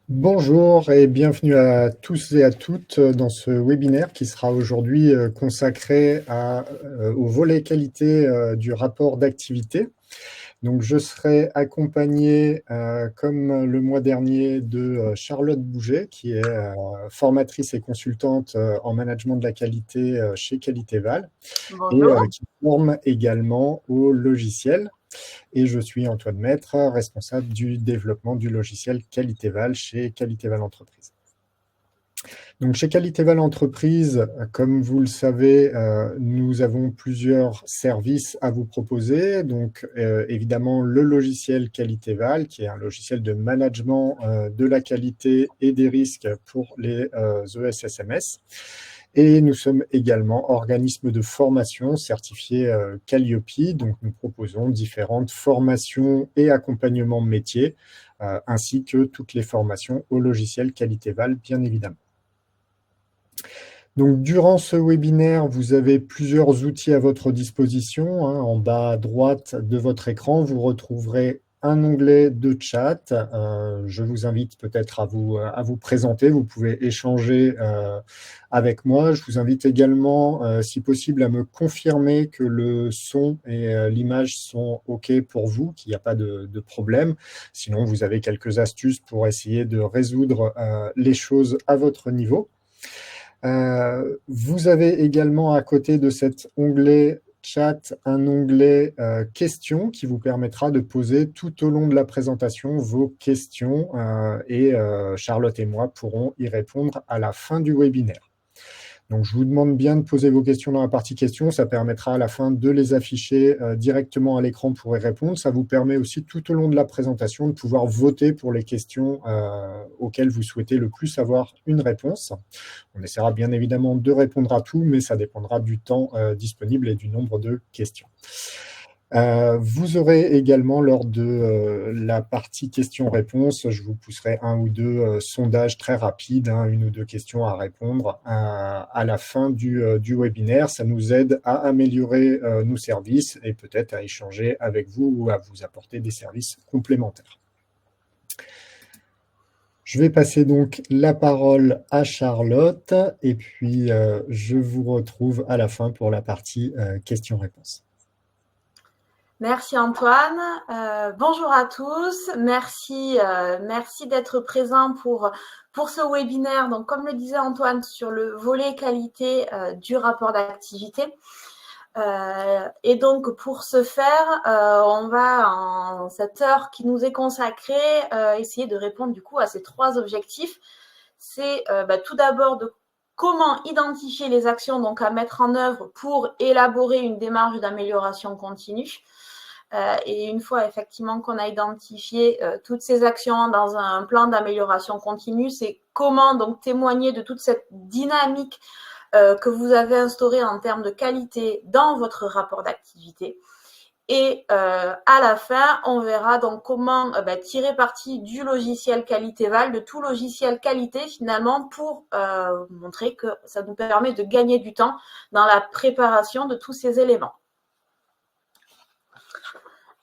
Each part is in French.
Bonjour et bienvenue à tous et à toutes dans ce webinaire qui sera aujourd'hui consacré au volet qualité du rapport d'activité. Donc, je serai accompagné, comme le mois dernier, de Charlotte Bouget, qui est formatrice et consultante en management de la qualité chez Qualitéval et Bonjour. qui forme également au logiciel. Et je suis Antoine Maître, responsable du développement du logiciel Qualitéval chez Qualitéval Entreprise. Donc, chez Qualitéval Entreprise, comme vous le savez, nous avons plusieurs services à vous proposer. Donc, évidemment, le logiciel Qualitéval, qui est un logiciel de management de la qualité et des risques pour les ESSMS. Et nous sommes également organisme de formation certifié Calliope. Donc, nous proposons différentes formations et accompagnements métiers, ainsi que toutes les formations au logiciel Qualitéval, bien évidemment. Donc, durant ce webinaire, vous avez plusieurs outils à votre disposition. En bas à droite de votre écran, vous retrouverez un onglet de chat. Je vous invite peut-être à vous présenter. Vous pouvez échanger avec moi. Je vous invite également, si possible, à me confirmer que le son et l'image sont OK pour vous, qu'il n'y a pas de problème. Sinon, vous avez quelques astuces pour essayer de résoudre les choses à votre niveau. Vous avez également à côté de cet onglet chat un onglet questions qui vous permettra de poser tout au long de la présentation vos questions et Charlotte et moi pourrons y répondre à la fin du webinaire. Donc, je vous demande bien de poser vos questions dans la partie questions. Ça permettra à la fin de les afficher directement à l'écran pour y répondre. Ça vous permet aussi tout au long de la présentation de pouvoir voter pour les questions auxquelles vous souhaitez le plus avoir une réponse. On essaiera bien évidemment de répondre à tout, mais ça dépendra du temps disponible et du nombre de questions. Vous aurez également, lors de la partie questions-réponses, je vous pousserai un ou deux sondages très rapides, une ou deux questions à répondre à la fin du webinaire. Ça nous aide à améliorer nos services et peut-être à échanger avec vous ou à vous apporter des services complémentaires. Je vais passer donc la parole à Charlotte et puis je vous retrouve à la fin pour la partie questions-réponses. Merci Antoine. Bonjour à tous. Merci d'être présent pour ce webinaire. Donc, comme le disait Antoine, sur le volet qualité du rapport d'activité. Et donc, pour ce faire, on va, en cette heure qui nous est consacrée, essayer de répondre du coup à ces trois objectifs. C'est tout d'abord de comment identifier les actions donc à mettre en œuvre pour élaborer une démarche d'amélioration continue. Et une fois effectivement qu'on a identifié toutes ces actions dans un plan d'amélioration continue, c'est comment donc témoigner de toute cette dynamique que vous avez instaurée en termes de qualité dans votre rapport d'activité. Et à la fin, on verra donc comment tirer parti du logiciel Qualitéval, de tout logiciel qualité finalement, pour montrer que ça nous permet de gagner du temps dans la préparation de tous ces éléments.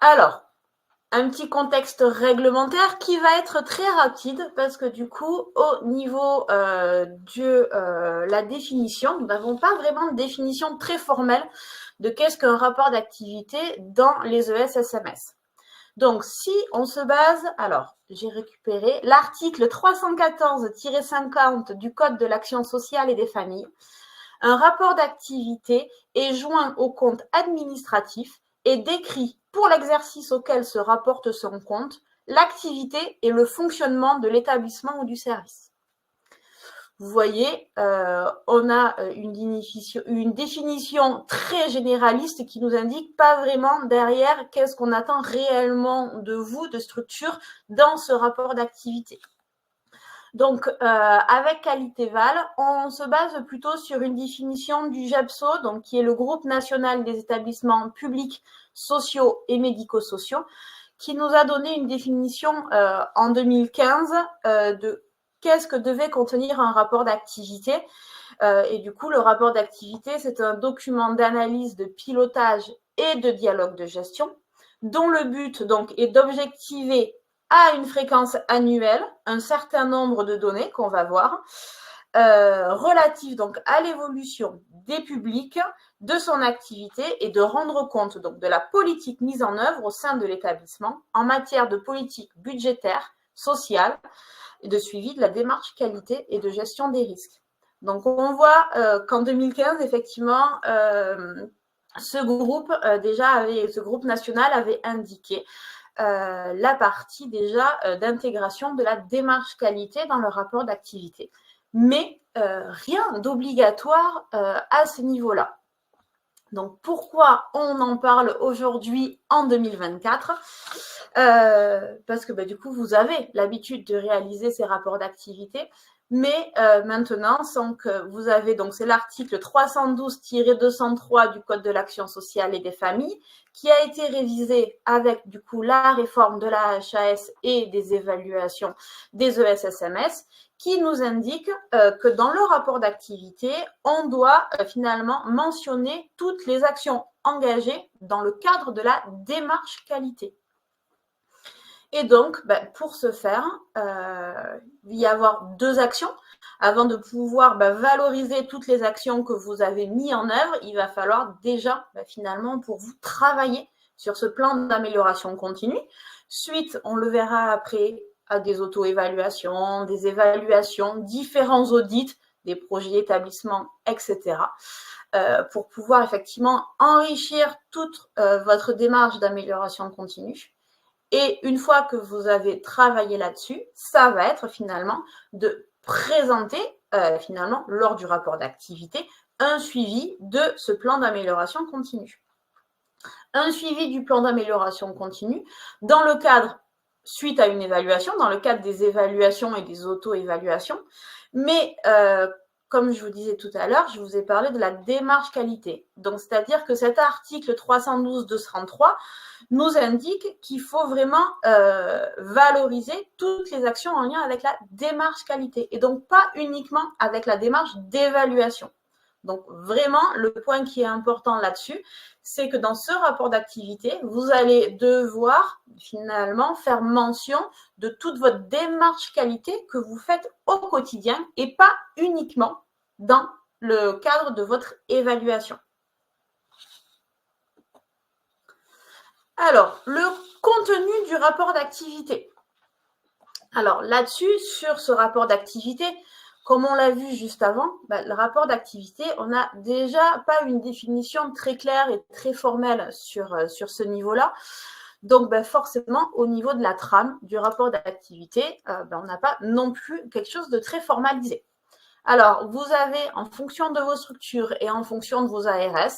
Alors, un petit contexte réglementaire qui va être très rapide parce que du coup, au niveau de la définition, nous n'avons pas vraiment de définition très formelle de qu'est-ce qu'un rapport d'activité dans les ESSMS. Donc, si on se base, alors, j'ai récupéré l'article 314-50 du Code de l'action sociale et des familles. Un rapport d'activité est joint au compte administratif et décrit, pour l'exercice auquel se rapporte son compte, l'activité et le fonctionnement de l'établissement ou du service. Vous voyez, on a une définition très généraliste qui nous indique pas vraiment derrière qu'est-ce qu'on attend réellement de vous, de structure, dans ce rapport d'activité. Donc, avec Qualitéval, on se base plutôt sur une définition du GEPSO, donc qui est le groupe national des établissements publics sociaux et médico-sociaux, qui nous a donné une définition en 2015 de qu'est-ce que devait contenir un rapport d'activité. Et du coup, le rapport d'activité, c'est un document d'analyse, de pilotage et de dialogue de gestion, dont le but donc est d'objectiver à une fréquence annuelle un certain nombre de données qu'on va voir, relatives donc à l'évolution des publics, de son activité et de rendre compte donc de la politique mise en œuvre au sein de l'établissement en matière de politique budgétaire, sociale et de suivi de la démarche qualité et de gestion des risques. Donc on voit qu'en 2015, effectivement, ce groupe national avait indiqué la partie déjà d'intégration de la démarche qualité dans le rapport d'activité. Mais rien d'obligatoire à ce niveau-là. Donc, pourquoi on en parle aujourd'hui en 2024 parce que du coup, vous avez l'habitude de réaliser ces rapports d'activité, mais maintenant, sans que vous avez, donc c'est l'article 312-203 du Code de l'action sociale et des familles, qui a été révisé avec du coup la réforme de la HAS et des évaluations des ESSMS, qui nous indique que dans le rapport d'activité, on doit finalement mentionner toutes les actions engagées dans le cadre de la démarche qualité. Et donc, pour ce faire, il y a avoir 2 actions. Avant de pouvoir valoriser toutes les actions que vous avez mises en œuvre, il va falloir déjà, finalement, pour vous travailler sur ce plan d'amélioration continue. Suite, on le verra après, à des auto-évaluations, des évaluations, différents audits, des projets d'établissement, etc. Pour pouvoir effectivement enrichir toute votre démarche d'amélioration continue. Et une fois que vous avez travaillé là-dessus, ça va être finalement de présenter finalement lors du rapport d'activité un suivi de ce plan d'amélioration continue. Un suivi du plan d'amélioration continue dans le cadre, suite à une évaluation, dans le cadre des évaluations et des auto-évaluations, mais comme je vous disais tout à l'heure, je vous ai parlé de la démarche qualité. Donc, c'est-à-dire que cet article 312-233 nous indique qu'il faut vraiment valoriser toutes les actions en lien avec la démarche qualité et donc pas uniquement avec la démarche d'évaluation. Donc, vraiment, le point qui est important là-dessus, c'est que dans ce rapport d'activité, vous allez devoir finalement faire mention de toute votre démarche qualité que vous faites au quotidien et pas uniquement dans le cadre de votre évaluation. Alors, le contenu du rapport d'activité. Alors, là-dessus, sur ce rapport d'activité, comme on l'a vu juste avant, le rapport d'activité, on n'a déjà pas une définition très claire et très formelle sur ce niveau-là. Donc, forcément, au niveau de la trame du rapport d'activité, on n'a pas non plus quelque chose de très formalisé. Alors, vous avez, en fonction de vos structures et en fonction de vos ARS,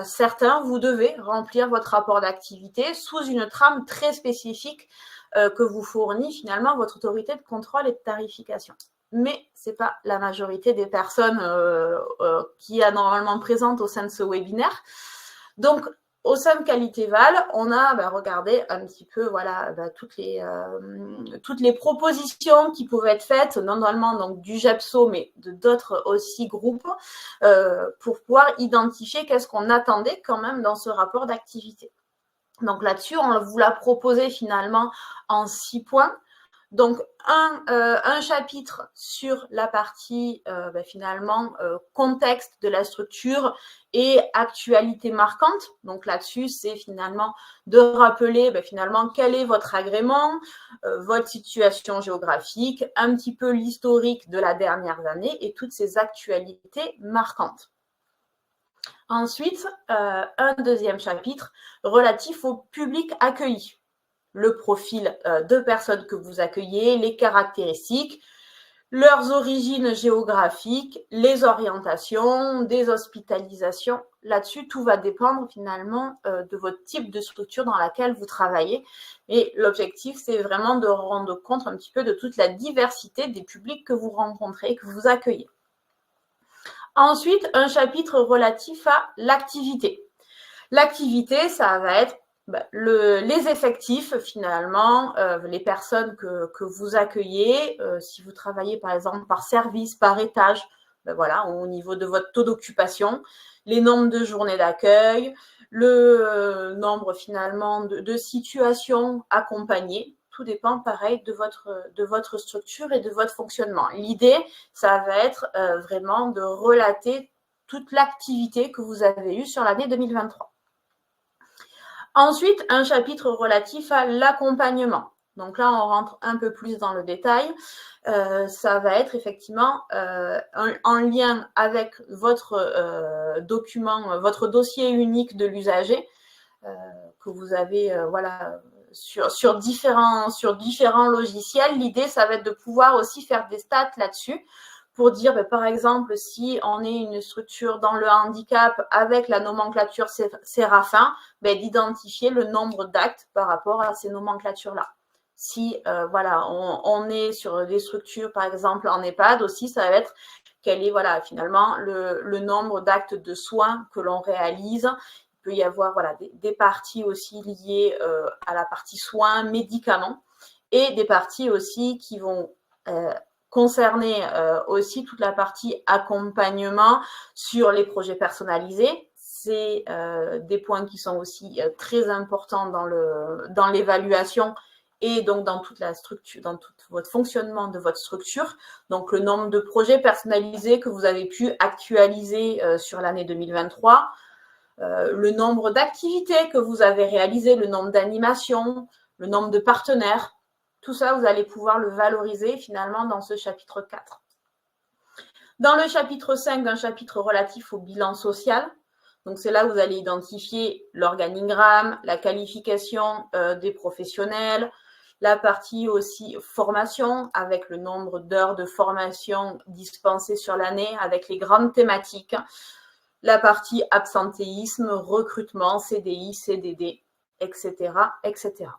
certains, vous devez remplir votre rapport d'activité sous une trame très spécifique que vous fournit finalement votre autorité de contrôle et de tarification. Mais ce n'est pas la majorité des personnes qui est normalement présente au sein de ce webinaire. Donc, au sein de QualitéVal, on a regardé un petit peu toutes les propositions qui pouvaient être faites, non seulement donc, du GEPSO, mais de d'autres aussi groupes, pour pouvoir identifier qu'est-ce qu'on attendait quand même dans ce rapport d'activité. Donc là-dessus, on vous l'a proposé finalement en 6 points. Donc, un chapitre sur la partie finalement contexte de la structure et actualité marquante. Donc là-dessus, c'est finalement de rappeler finalement quel est votre agrément, votre situation géographique, un petit peu l'historique de la dernière année et toutes ces actualités marquantes. Ensuite, un deuxième chapitre relatif au public accueilli. Le profil de personnes que vous accueillez, les caractéristiques, leurs origines géographiques, les orientations, des hospitalisations. Là-dessus, tout va dépendre finalement de votre type de structure dans laquelle vous travaillez. Et l'objectif, c'est vraiment de rendre compte un petit peu de toute la diversité des publics que vous rencontrez, que vous accueillez. Ensuite, un chapitre relatif à l'activité. L'activité, ça va être les effectifs finalement, les personnes que vous accueillez, si vous travaillez par exemple par service, par étage, au niveau de votre taux d'occupation, les nombres de journées d'accueil, le nombre finalement de situations accompagnées, tout dépend pareil de votre structure et de votre fonctionnement. L'idée, ça va être vraiment de relater toute l'activité que vous avez eue sur l'année 2023. Ensuite, un chapitre relatif à l'accompagnement. Donc là, on rentre un peu plus dans le détail. Ça va être effectivement en lien avec votre document, votre dossier unique de l'usager que vous avez sur différents logiciels. L'idée, ça va être de pouvoir aussi faire des stats là-dessus pour dire, par exemple, si on est une structure dans le handicap avec la nomenclature Séraphin, d'identifier le nombre d'actes par rapport à ces nomenclatures-là. Si on est sur des structures, par exemple en EHPAD aussi, ça va être quel est finalement le nombre d'actes de soins que l'on réalise. Il peut y avoir des parties aussi liées à la partie soins, médicaments, et des parties aussi qui vont concerner aussi toute la partie accompagnement sur les projets personnalisés. C'est des points qui sont aussi très importants dans l'évaluation et donc dans toute la structure, dans tout votre fonctionnement de votre structure. Donc le nombre de projets personnalisés que vous avez pu actualiser sur l'année 2023, le nombre d'activités que vous avez réalisées, le nombre d'animations, le nombre de partenaires. Tout ça, vous allez pouvoir le valoriser finalement dans ce chapitre 4. Dans le chapitre 5, un chapitre relatif au bilan social. Donc, c'est là où vous allez identifier l'organigramme, la qualification des professionnels, la partie aussi formation avec le nombre d'heures de formation dispensées sur l'année avec les grandes thématiques, la partie absentéisme, recrutement, CDI, CDD, etc., etc.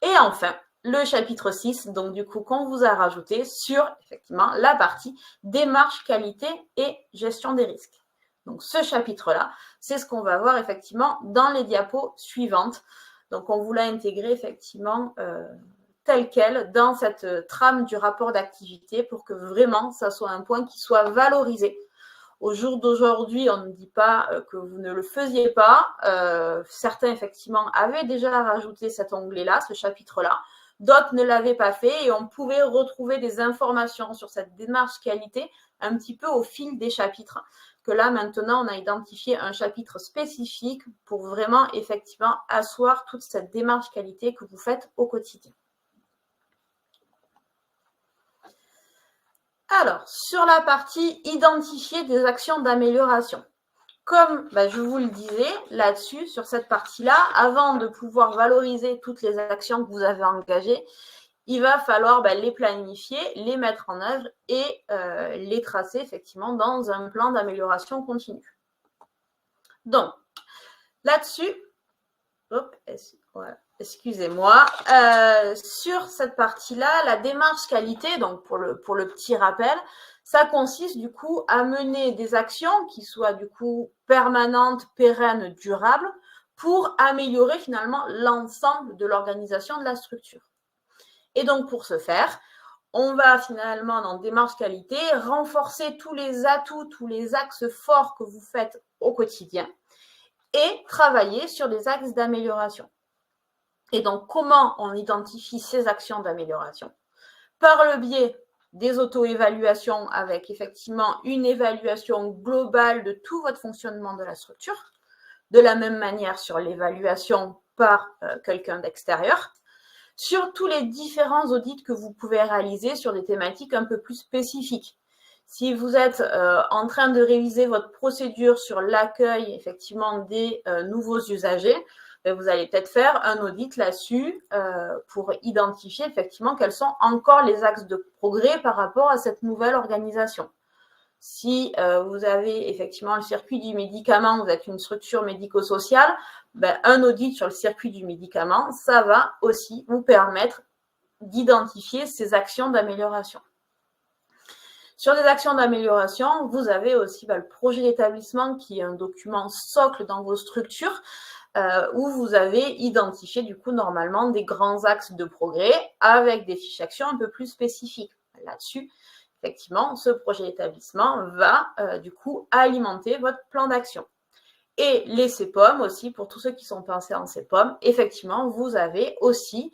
Et enfin, le chapitre 6, donc du coup, qu'on vous a rajouté sur, effectivement, la partie démarche, qualité et gestion des risques. Donc, ce chapitre-là, c'est ce qu'on va voir, effectivement, dans les diapos suivantes. Donc, on vous l'a intégré, effectivement, tel quel dans cette trame du rapport d'activité pour que vraiment, ça soit un point qui soit valorisé. Au jour d'aujourd'hui, on ne dit pas que vous ne le faisiez pas. Certains, effectivement, avaient déjà rajouté cet onglet-là, ce chapitre-là. D'autres ne l'avaient pas fait et on pouvait retrouver des informations sur cette démarche qualité un petit peu au fil des chapitres. Que là, maintenant, on a identifié un chapitre spécifique pour vraiment, effectivement, asseoir toute cette démarche qualité que vous faites au quotidien. Alors, sur la partie identifier des actions d'amélioration. Comme je vous le disais là-dessus, sur cette partie-là, avant de pouvoir valoriser toutes les actions que vous avez engagées, il va falloir les planifier, les mettre en œuvre et les tracer effectivement dans un plan d'amélioration continue. Donc, là-dessus, excusez-moi, sur cette partie-là, la démarche qualité, donc pour le petit rappel, ça consiste du coup à mener des actions qui soient du coup permanentes, pérennes, durables, pour améliorer finalement l'ensemble de l'organisation de la structure. Et donc pour ce faire, on va finalement dans démarche qualité renforcer tous les atouts, tous les axes forts que vous faites au quotidien et travailler sur des axes d'amélioration. Et donc, comment on identifie ces actions d'amélioration? Par le biais des auto-évaluations avec effectivement une évaluation globale de tout votre fonctionnement de la structure, de la même manière sur l'évaluation par quelqu'un d'extérieur, sur tous les différents audits que vous pouvez réaliser sur des thématiques un peu plus spécifiques. Si vous êtes en train de réviser votre procédure sur l'accueil effectivement des nouveaux usagers, vous allez peut-être faire un audit là-dessus pour identifier effectivement quels sont encore les axes de progrès par rapport à cette nouvelle organisation. Si vous avez effectivement le circuit du médicament, vous êtes une structure médico-sociale, un audit sur le circuit du médicament, ça va aussi vous permettre d'identifier ces actions d'amélioration. Sur les actions d'amélioration, vous avez aussi le projet d'établissement qui est un document socle dans vos structures où vous avez identifié du coup normalement des grands axes de progrès avec des fiches actions un peu plus spécifiques. Là-dessus, effectivement, ce projet d'établissement va du coup alimenter votre plan d'action. Et les CPOM aussi, pour tous ceux qui sont pensés en CPOM, effectivement, vous avez aussi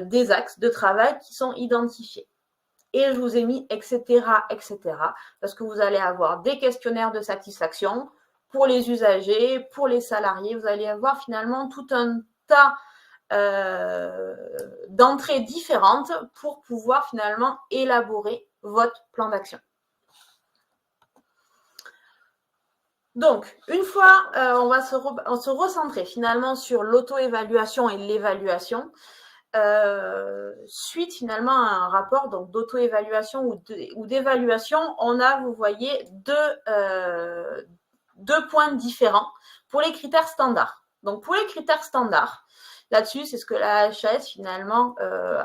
des axes de travail qui sont identifiés. Et je vous ai mis etc., parce que vous allez avoir des questionnaires de satisfaction pour les usagers, pour les salariés. Vous allez avoir finalement tout un tas d'entrées différentes pour pouvoir finalement élaborer votre plan d'action. Donc, une fois, on va se recentrer finalement sur l'auto-évaluation et l'évaluation. Suite finalement à un rapport d'auto-évaluation ou d'évaluation, on a, vous voyez, deux points différents pour les critères standards. Donc, pour les critères standards, là-dessus, c'est ce que la HAS finalement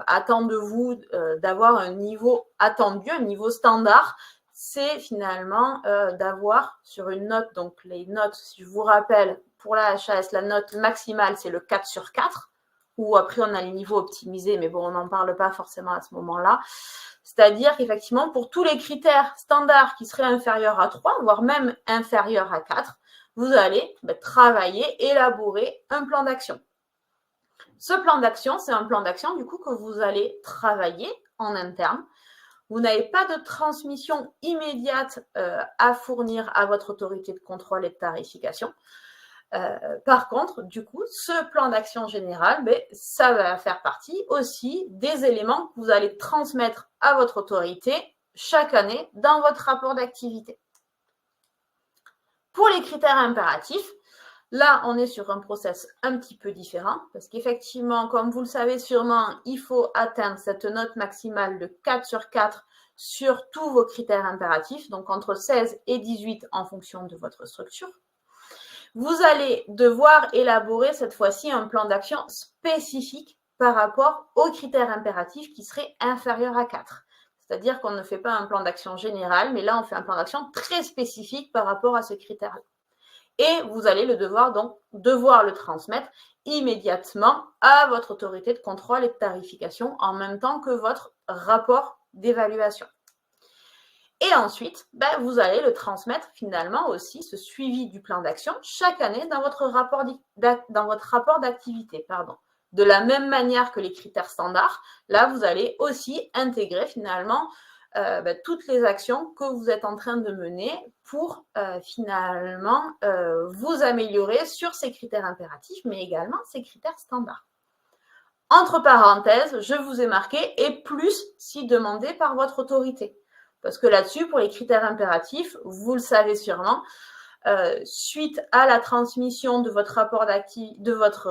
attend de vous d'avoir un niveau attendu, un niveau standard. C'est finalement d'avoir sur une note, donc les notes, si je vous rappelle, pour la HAS, la note maximale, c'est le 4 sur 4, ou après on a les niveaux optimisés, mais bon, on n'en parle pas forcément à ce moment-là. C'est-à-dire qu'effectivement, pour tous les critères standards qui seraient inférieurs à 3, voire même inférieurs à 4, vous allez travailler, élaborer un plan d'action. Ce plan d'action, c'est un plan d'action du coup que vous allez travailler en interne. Vous n'avez pas de transmission immédiate à fournir à votre autorité de contrôle et de tarification. Par contre, du coup, ce plan d'action général, ça va faire partie aussi des éléments que vous allez transmettre à votre autorité chaque année dans votre rapport d'activité. Pour les critères impératifs, là, on est sur un process un petit peu différent parce qu'effectivement, comme vous le savez sûrement, il faut atteindre cette note maximale de 4 sur 4 sur tous vos critères impératifs, donc entre 16 et 18 en fonction de votre structure. Vous allez devoir élaborer cette fois-ci un plan d'action spécifique par rapport aux critères impératifs qui seraient inférieurs à 4. C'est-à-dire qu'on ne fait pas un plan d'action général, mais là, on fait un plan d'action très spécifique par rapport à ce critère-là. Et vous allez devoir le transmettre immédiatement à votre autorité de contrôle et de tarification en même temps que votre rapport d'évaluation. Et ensuite, vous allez le transmettre finalement aussi, ce suivi du plan d'action, chaque année dans votre rapport d'activité. De la même manière que les critères standards, là, vous allez aussi intégrer finalement toutes les actions que vous êtes en train de mener pour finalement vous améliorer sur ces critères impératifs, mais également ces critères standards. Entre parenthèses, je vous ai marqué « et plus si demandé par votre autorité ». Parce que là-dessus, pour les critères impératifs, vous le savez sûrement, suite à la transmission de votre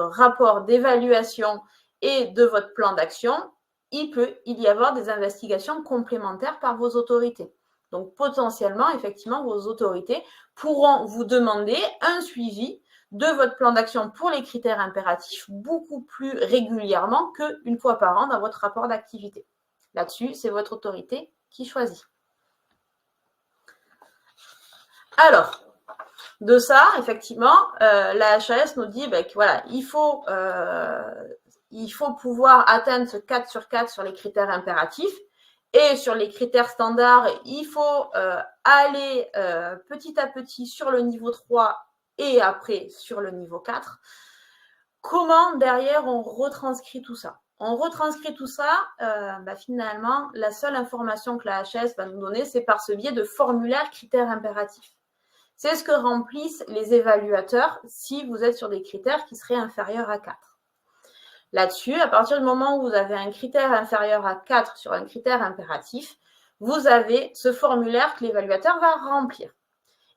rapport d'évaluation et de votre plan d'action, il peut y avoir des investigations complémentaires par vos autorités. Donc, potentiellement, effectivement, vos autorités pourront vous demander un suivi de votre plan d'action pour les critères impératifs beaucoup plus régulièrement qu'une fois par an dans votre rapport d'activité. Là-dessus, c'est votre autorité qui choisit. Alors, de ça, effectivement, la HAS nous dit que voilà, il faut pouvoir atteindre ce 4 sur 4 sur les critères impératifs et sur les critères standards, il faut aller petit à petit sur le niveau 3 et après sur le niveau 4. Comment derrière on retranscrit tout ça? On retranscrit tout ça, finalement, la seule information que la HAS va nous donner, c'est par ce biais de formulaire critères impératifs. C'est ce que remplissent les évaluateurs si vous êtes sur des critères qui seraient inférieurs à 4. Là-dessus, à partir du moment où vous avez un critère inférieur à 4 sur un critère impératif, vous avez ce formulaire que l'évaluateur va remplir.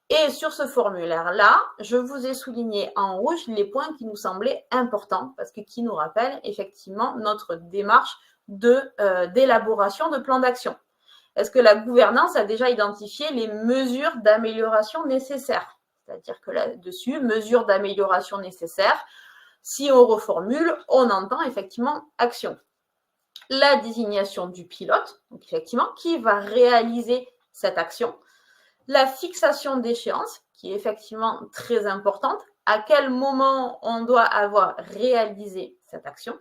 Et sur ce formulaire-là, je vous ai souligné en rouge les points qui nous semblaient importants parce que qui nous rappellent effectivement notre démarche d'élaboration de plan d'action. Est-ce que la gouvernance a déjà identifié les mesures d'amélioration nécessaires? C'est-à-dire que là-dessus, mesures d'amélioration nécessaires, si on reformule, on entend effectivement action. La désignation du pilote, donc effectivement, qui va réaliser cette action. La fixation d'échéance, qui est effectivement très importante. À quel moment on doit avoir réalisé cette action.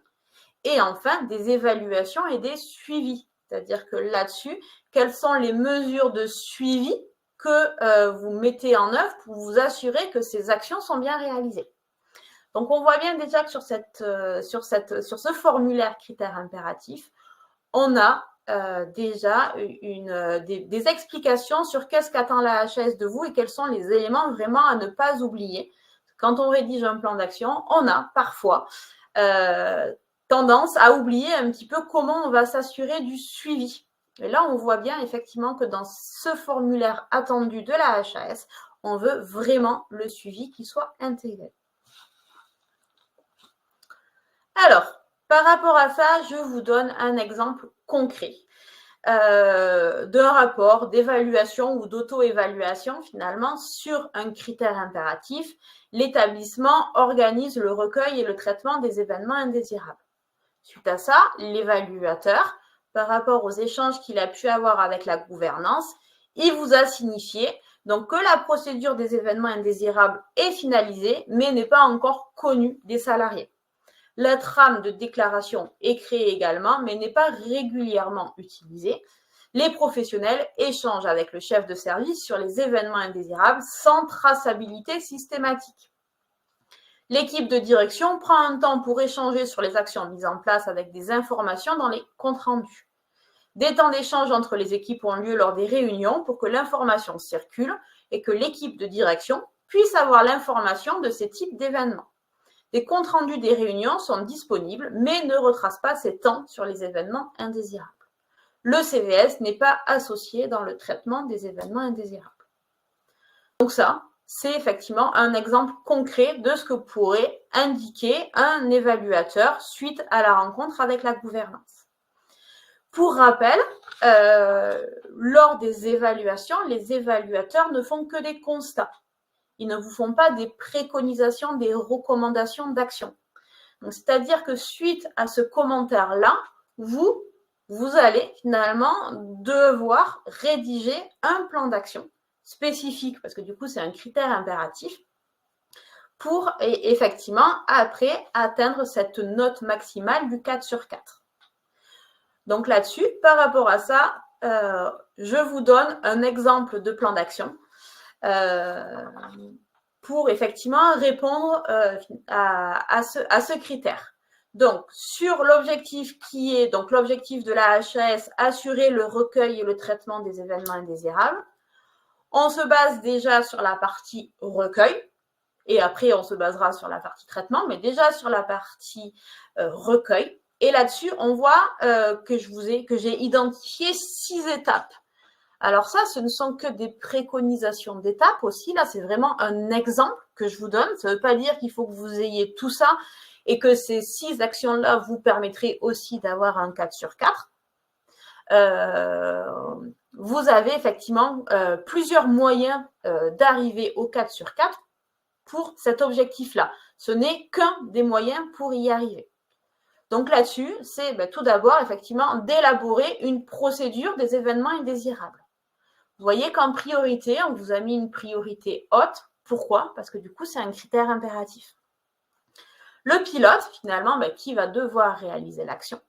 Et enfin, des évaluations et des suivis. C'est-à-dire que là-dessus, quelles sont les mesures de suivi que vous mettez en œuvre pour vous assurer que ces actions sont bien réalisées. Donc, on voit bien déjà que sur ce formulaire critères impératifs, on a déjà des explications sur qu'est-ce qu'attend la HAS de vous et quels sont les éléments vraiment à ne pas oublier. Quand on rédige un plan d'action, on a parfois tendance à oublier un petit peu comment on va s'assurer du suivi. Et là, on voit bien effectivement que dans ce formulaire attendu de la HAS, on veut vraiment le suivi qui soit intégré. Alors, par rapport à ça, je vous donne un exemple concret d'un rapport d'évaluation ou d'auto-évaluation finalement sur un critère impératif. L'établissement organise le recueil et le traitement des événements indésirables. Suite à ça, l'évaluateur, par rapport aux échanges qu'il a pu avoir avec la gouvernance, il vous a signifié donc que la procédure des événements indésirables est finalisée, mais n'est pas encore connue des salariés. La trame de déclaration est créée également, mais n'est pas régulièrement utilisée. Les professionnels échangent avec le chef de service sur les événements indésirables sans traçabilité systématique. L'équipe de direction prend un temps pour échanger sur les actions mises en place avec des informations dans les comptes rendus. Des temps d'échange entre les équipes ont lieu lors des réunions pour que l'information circule et que l'équipe de direction puisse avoir l'information de ces types d'événements. Des comptes rendus des réunions sont disponibles, mais ne retracent pas ces temps sur les événements indésirables. Le CVS n'est pas associé dans le traitement des événements indésirables. Donc ça, c'est effectivement un exemple concret de ce que pourrait indiquer un évaluateur suite à la rencontre avec la gouvernance. Pour rappel, lors des évaluations, les évaluateurs ne font que des constats. Ils ne vous font pas des préconisations, des recommandations d'action. C'est-à-dire que suite à ce commentaire-là, vous allez finalement devoir rédiger un plan d'action spécifique, parce que du coup, c'est un critère impératif, pour effectivement, après, atteindre cette note maximale du 4 sur 4. Donc là-dessus, par rapport à ça, je vous donne un exemple de plan d'action pour effectivement répondre à ce critère. Donc, sur l'objectif qui est, donc l'objectif de la HAS, assurer le recueil et le traitement des événements indésirables, on se base déjà sur la partie recueil, et après on se basera sur la partie traitement, mais déjà sur la partie recueil. Et là-dessus, on voit que j'ai identifié 6 étapes. Alors ça, ce ne sont que des préconisations d'étapes aussi. Là, c'est vraiment un exemple que je vous donne. Ça ne veut pas dire qu'il faut que vous ayez tout ça et que ces 6 actions-là vous permettraient aussi d'avoir un 4 sur 4. Vous avez effectivement plusieurs moyens d'arriver au 4 sur 4 pour cet objectif-là. Ce n'est qu'un des moyens pour y arriver. Donc là-dessus, c'est tout d'abord effectivement d'élaborer une procédure des événements indésirables. Vous voyez qu'en priorité, on vous a mis une priorité haute. Pourquoi? Parce que du coup, c'est un critère impératif. Le pilote, finalement, qui va devoir réaliser l'action.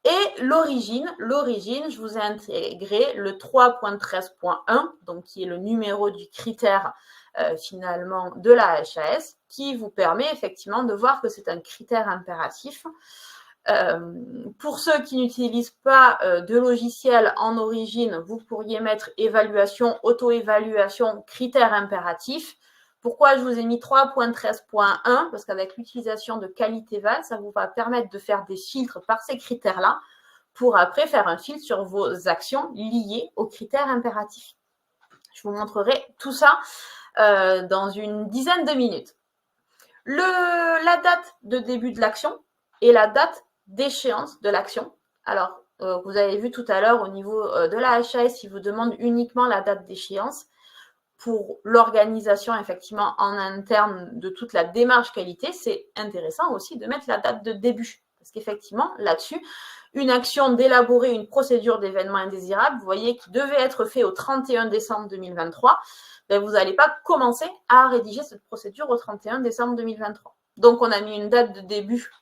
Et l'origine, je vous ai intégré le 3.13.1, donc qui est le numéro du critère finalement de la HAS, qui vous permet effectivement de voir que c'est un critère impératif. Pour ceux qui n'utilisent pas de logiciel en origine, vous pourriez mettre évaluation, auto-évaluation, critères impératifs. Pourquoi je vous ai mis 3.13.1? Parce qu'avec l'utilisation de QualityVal, ça vous va permettre de faire des filtres par ces critères-là pour après faire un filtre sur vos actions liées aux critères impératifs. Je vous montrerai tout ça dans une dizaine de minutes. La date de début de l'action et la date d'échéance de l'action. Alors, vous avez vu tout à l'heure au niveau de la HAS, il vous demande uniquement la date d'échéance pour l'organisation effectivement en interne de toute la démarche qualité. C'est intéressant aussi de mettre la date de début parce qu'effectivement, là-dessus, une action d'élaborer une procédure d'événement indésirable, vous voyez, qui devait être fait au 31 décembre 2023, vous n'allez pas commencer à rédiger cette procédure au 31 décembre 2023. Donc, on a mis une date de début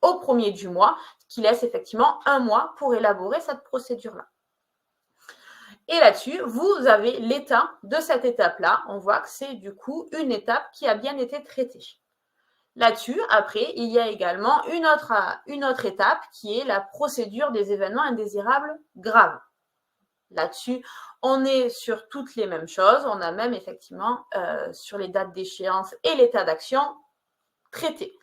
au 1er du mois, ce qui laisse effectivement un mois pour élaborer cette procédure-là. Et là-dessus, vous avez l'état de cette étape-là. On voit que c'est du coup une étape qui a bien été traitée. Là-dessus, après, il y a également une autre étape qui est la procédure des événements indésirables graves. Là-dessus, on est sur toutes les mêmes choses. On a même effectivement sur les dates d'échéance et l'état d'action traité.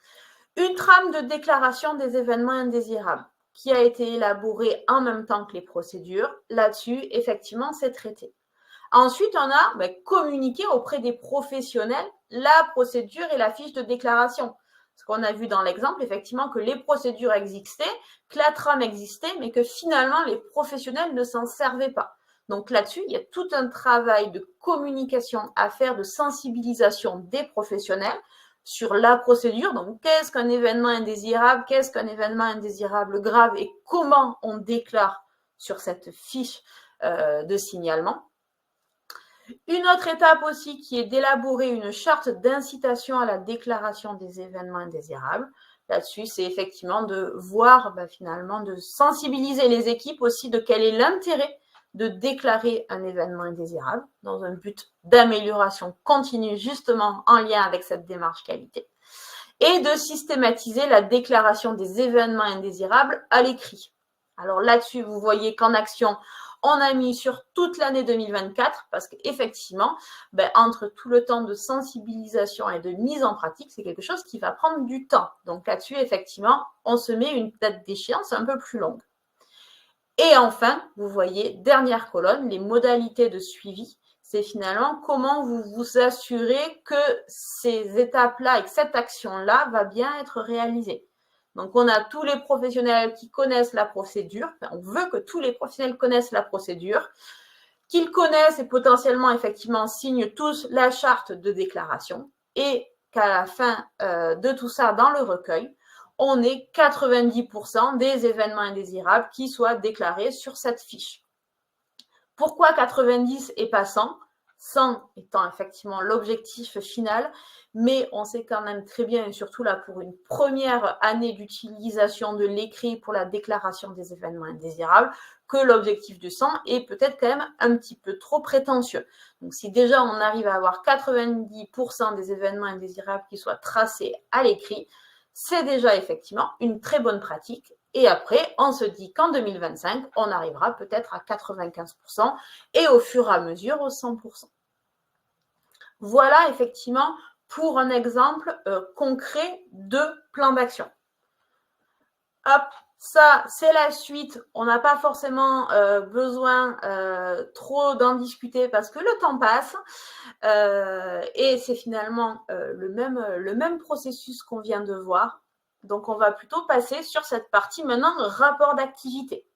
Une trame de déclaration des événements indésirables qui a été élaborée en même temps que les procédures. Là-dessus, effectivement, c'est traité. Ensuite, on a communiqué auprès des professionnels la procédure et la fiche de déclaration. Parce qu'on a vu dans l'exemple, effectivement, que les procédures existaient, que la trame existait, mais que finalement, les professionnels ne s'en servaient pas. Donc là-dessus, il y a tout un travail de communication à faire, de sensibilisation des professionnels sur la procédure. Donc, qu'est-ce qu'un événement indésirable, qu'est-ce qu'un événement indésirable grave et comment on déclare sur cette fiche de signalement. Une autre étape aussi qui est d'élaborer une charte d'incitation à la déclaration des événements indésirables. Là-dessus, c'est effectivement de voir finalement, de sensibiliser les équipes aussi de quel est l'intérêt de déclarer un événement indésirable dans un but d'amélioration continue justement en lien avec cette démarche qualité et de systématiser la déclaration des événements indésirables à l'écrit. Alors là-dessus, vous voyez qu'en action, on a mis sur toute l'année 2024 parce qu'effectivement, entre tout le temps de sensibilisation et de mise en pratique, c'est quelque chose qui va prendre du temps. Donc là-dessus, effectivement, on se met une date d'échéance un peu plus longue. Et enfin, vous voyez, dernière colonne, les modalités de suivi. C'est finalement comment vous vous assurez que ces étapes-là et que cette action-là va bien être réalisée. Donc, on a tous les professionnels qui connaissent la procédure. On veut que tous les professionnels connaissent la procédure, qu'ils connaissent et potentiellement, effectivement, signent tous la charte de déclaration et qu'à la fin de tout ça, dans le recueil, on ait 90% des événements indésirables qui soient déclarés sur cette fiche. Pourquoi 90 et pas 100 100 étant effectivement l'objectif final, mais on sait quand même très bien, et surtout là pour une première année d'utilisation de l'écrit pour la déclaration des événements indésirables, que l'objectif de 100 est peut-être quand même un petit peu trop prétentieux. Donc si déjà on arrive à avoir 90% des événements indésirables qui soient tracés à l'écrit, c'est déjà effectivement une très bonne pratique. Et après, on se dit qu'en 2025, on arrivera peut-être à 95% et au fur et à mesure au 100%. Voilà effectivement pour un exemple concret de plan d'action. Hop, ça c'est la suite. On n'a pas forcément besoin trop d'en discuter parce que le temps passe et c'est finalement le même processus qu'on vient de voir. Donc, on va plutôt passer sur cette partie maintenant rapport d'activité.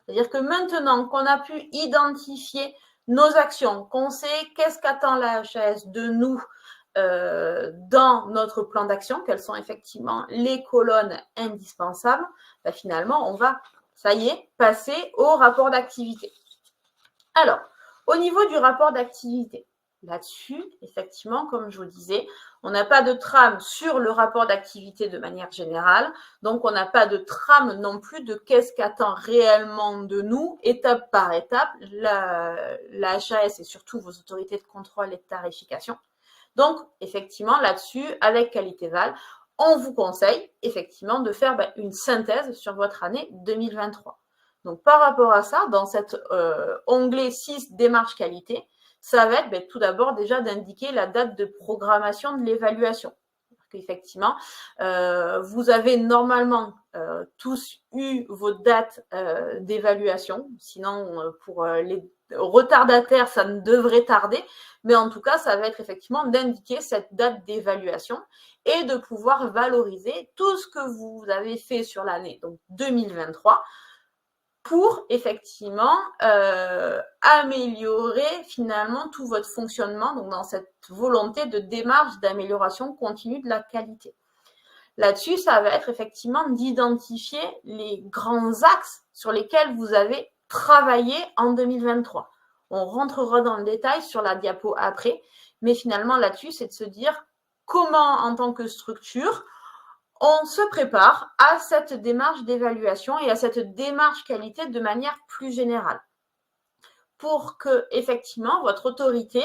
C'est-à-dire que maintenant qu'on a pu identifier nos actions, qu'on sait qu'est-ce qu'attend la HAS de nous dans notre plan d'action, quelles sont effectivement les colonnes indispensables, finalement, on va, ça y est, passer au rapport d'activité. Alors, au niveau du rapport d'activité, là-dessus, effectivement, comme je vous le disais, on n'a pas de trame sur le rapport d'activité de manière générale, donc on n'a pas de trame non plus de qu'est-ce qu'attend réellement de nous, étape par étape, la HAS et surtout vos autorités de contrôle et de tarification. Donc, effectivement, là-dessus, avec Qualitéval, on vous conseille effectivement de faire une synthèse sur votre année 2023. Donc, par rapport à ça, dans cet onglet 6 démarche qualité, ça va être tout d'abord déjà d'indiquer la date de programmation de l'évaluation. Effectivement, vous avez normalement tous eu vos dates d'évaluation. Sinon, pour les retardataires, ça ne devrait tarder. Mais en tout cas, ça va être effectivement d'indiquer cette date d'évaluation et de pouvoir valoriser tout ce que vous avez fait sur l'année donc 2023 pour effectivement améliorer finalement tout votre fonctionnement, donc dans cette volonté de démarche d'amélioration continue de la qualité. Là-dessus, ça va être effectivement d'identifier les grands axes sur lesquels vous avez travaillé en 2023. On rentrera dans le détail sur la diapo après, mais finalement là-dessus, c'est de se dire comment en tant que structure, on se prépare à cette démarche d'évaluation et à cette démarche qualité de manière plus générale pour que, effectivement, votre autorité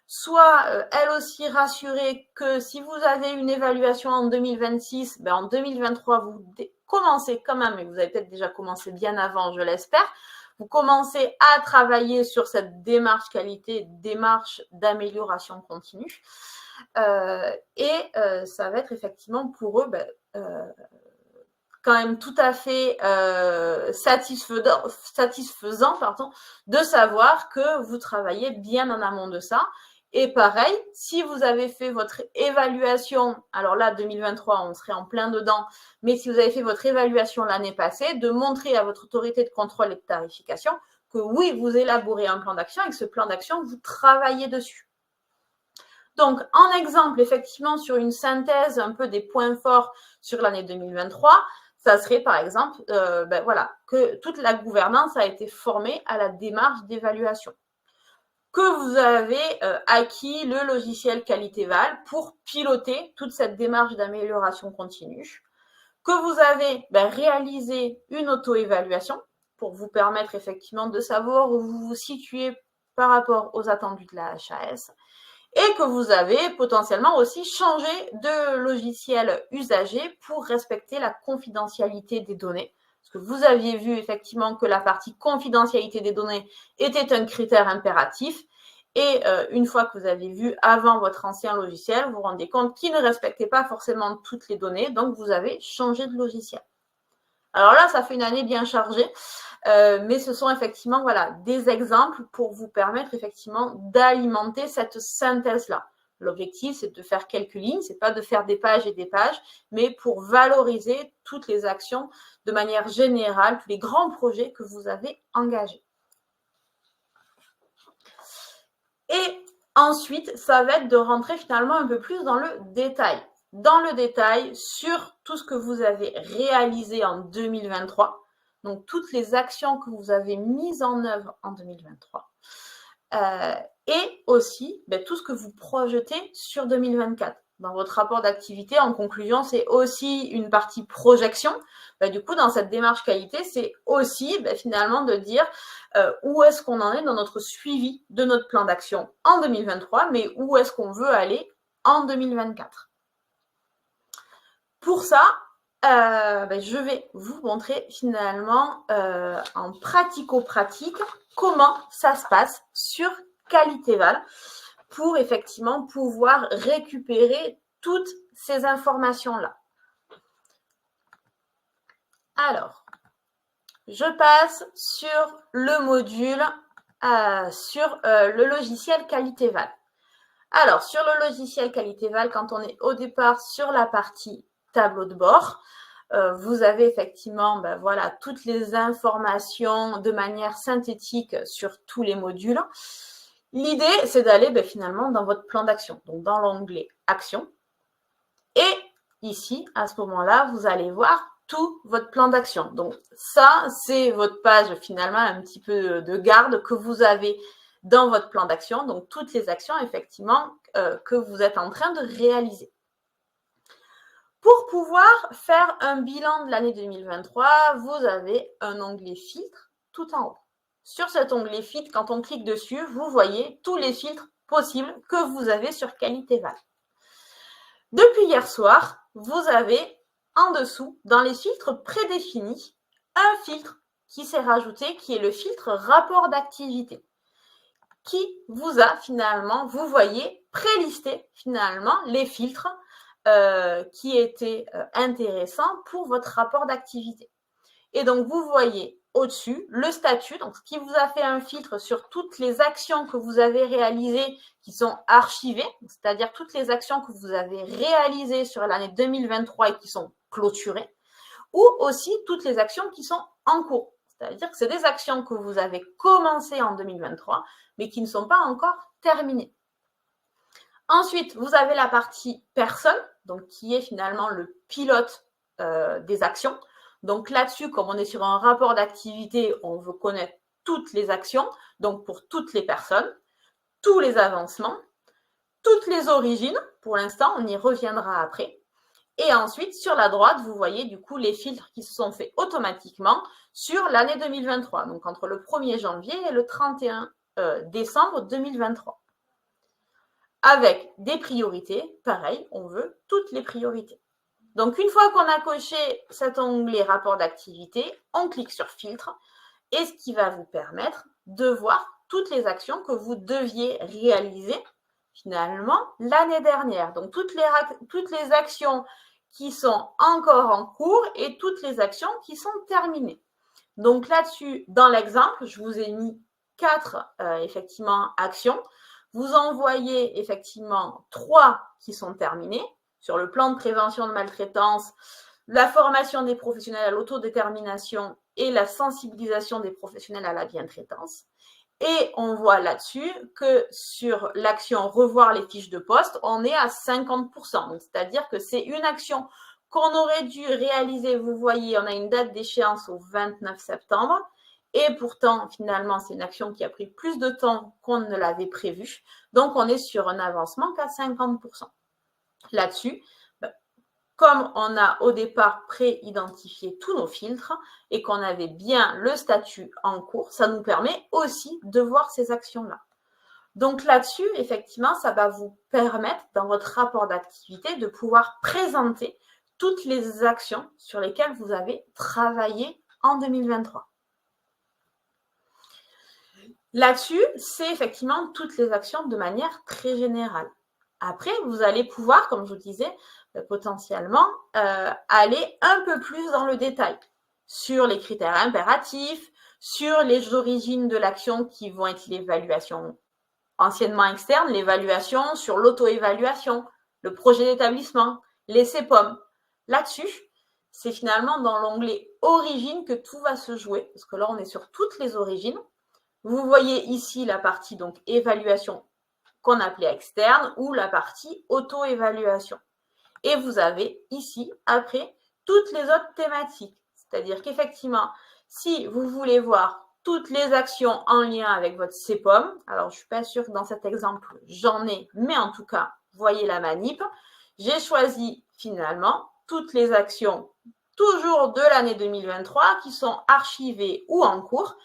soit elle aussi rassurée que si vous avez une évaluation en 2026, ben en 2023, vous commencez quand même, et vous avez peut-être déjà commencé bien avant, je l'espère, vous commencez à travailler sur cette démarche qualité, démarche d'amélioration continue. Ça va être effectivement pour eux quand même tout à fait satisfaisant de savoir que vous travaillez bien en amont de ça. Et pareil, si vous avez fait votre évaluation, alors là, 2023, on serait en plein dedans, mais si vous avez fait votre évaluation l'année passée, de montrer à votre autorité de contrôle et de tarification que oui, vous élaborez un plan d'action et que ce plan d'action, vous travaillez dessus. Donc, en exemple, effectivement, sur une synthèse un peu des points forts sur l'année 2023, ça serait par exemple que toute la gouvernance a été formée à la démarche d'évaluation, que vous avez acquis le logiciel Qualitéval pour piloter toute cette démarche d'amélioration continue, que vous avez réalisé une auto-évaluation pour vous permettre effectivement de savoir où vous vous situez par rapport aux attendus de la HAS, et que vous avez potentiellement aussi changé de logiciel usager pour respecter la confidentialité des données. Parce que vous aviez vu effectivement que la partie confidentialité des données était un critère impératif. Et une fois que vous avez vu avant votre ancien logiciel, vous vous rendez compte qu'il ne respectait pas forcément toutes les données, donc vous avez changé de logiciel. Alors là, ça fait une année bien chargée. Mais ce sont effectivement des exemples pour vous permettre effectivement d'alimenter cette synthèse-là. L'objectif, c'est de faire quelques lignes, c'est pas de faire des pages et des pages, mais pour valoriser toutes les actions de manière générale, tous les grands projets que vous avez engagés. Et ensuite, ça va être de rentrer finalement un peu plus dans le détail. Dans le détail sur tout ce que vous avez réalisé en 2023. Donc, toutes les actions que vous avez mises en œuvre en 2023. Et aussi, tout ce que vous projetez sur 2024. Dans votre rapport d'activité, en conclusion, c'est aussi une partie projection. Du coup, dans cette démarche qualité, c'est aussi finalement de dire où est-ce qu'on en est dans notre suivi de notre plan d'action en 2023, mais où est-ce qu'on veut aller en 2024. Pour ça, je vais vous montrer finalement en pratico-pratique comment ça se passe sur Qualitéval pour effectivement pouvoir récupérer toutes ces informations-là. Alors, je passe sur le module, sur le logiciel Qualitéval. Alors, sur le logiciel Qualitéval, quand on est au départ sur la partie tableau de bord, vous avez effectivement toutes les informations de manière synthétique sur tous les modules. L'idée, c'est d'aller finalement dans votre plan d'action, donc dans l'onglet Action. Et ici, à ce moment-là, vous allez voir tout votre plan d'action. Donc ça, c'est votre page finalement un petit peu de garde que vous avez dans votre plan d'action. Donc toutes les actions effectivement que vous êtes en train de réaliser. Pour pouvoir faire un bilan de l'année 2023, vous avez un onglet filtre tout en haut. Sur cet onglet filtre, quand on clique dessus, vous voyez tous les filtres possibles que vous avez sur Qualitéval. Depuis hier soir, vous avez en dessous, dans les filtres prédéfinis, un filtre qui s'est rajouté, qui est le filtre rapport d'activité, qui vous a finalement, vous voyez, prélisté finalement les filtres qui étaient intéressants pour votre rapport d'activité. Et donc, vous voyez au-dessus le statut, donc ce qui vous a fait un filtre sur toutes les actions que vous avez réalisées qui sont archivées, c'est-à-dire toutes les actions que vous avez réalisées sur l'année 2023 et qui sont clôturées, ou aussi toutes les actions qui sont en cours. C'est-à-dire que c'est des actions que vous avez commencées en 2023, mais qui ne sont pas encore terminées. Ensuite, vous avez la partie personne, donc qui est finalement le pilote des actions. Donc là-dessus, comme on est sur un rapport d'activité, on veut connaître toutes les actions, donc pour toutes les personnes, tous les avancements, toutes les origines. Pour l'instant, on y reviendra après. Et ensuite, sur la droite, vous voyez du coup les filtres qui se sont faits automatiquement sur l'année 2023, donc entre le 1er janvier et le 31 décembre 2023. avec des priorités. Pareil, on veut toutes les priorités. Donc, une fois qu'on a coché cet onglet rapport d'activité, on clique sur filtre et ce qui va vous permettre de voir toutes les actions que vous deviez réaliser finalement l'année dernière. Donc, toutes les actions qui sont encore en cours et toutes les actions qui sont terminées. Donc là-dessus, dans l'exemple, je vous ai mis 4 effectivement actions. Vous en voyez effectivement 3 qui sont terminées sur le plan de prévention de maltraitance, la formation des professionnels à l'autodétermination et la sensibilisation des professionnels à la bientraitance. Et on voit là-dessus que sur l'action revoir les fiches de poste, on est à 50%. C'est-à-dire que c'est une action qu'on aurait dû réaliser. Vous voyez, on a une date d'échéance au 29 septembre. Et pourtant, finalement, c'est une action qui a pris plus de temps qu'on ne l'avait prévu. Donc, on est sur un avancement qu'à 50%. Là-dessus, comme on a au départ pré-identifié tous nos filtres et qu'on avait bien le statut en cours, ça nous permet aussi de voir ces actions-là. Donc là-dessus, effectivement, ça va vous permettre, dans votre rapport d'activité, de pouvoir présenter toutes les actions sur lesquelles vous avez travaillé en 2023. Là-dessus, c'est effectivement toutes les actions de manière très générale. Après, vous allez pouvoir, comme je vous disais, potentiellement aller un peu plus dans le détail sur les critères impératifs, sur les origines de l'action qui vont être l'évaluation anciennement externe, l'évaluation sur l'auto-évaluation, le projet d'établissement, les CPOM. Là-dessus, c'est finalement dans l'onglet origine que tout va se jouer, parce que là, on est sur toutes les origines. Vous voyez ici la partie donc évaluation qu'on appelait externe ou la partie auto-évaluation. Et vous avez ici, après, toutes les autres thématiques. C'est-à-dire qu'effectivement, si vous voulez voir toutes les actions en lien avec votre CPOM, alors je ne suis pas sûre que dans cet exemple, j'en ai, mais en tout cas, voyez la manip. J'ai choisi finalement toutes les actions toujours de l'année 2023 qui sont archivées ou en cours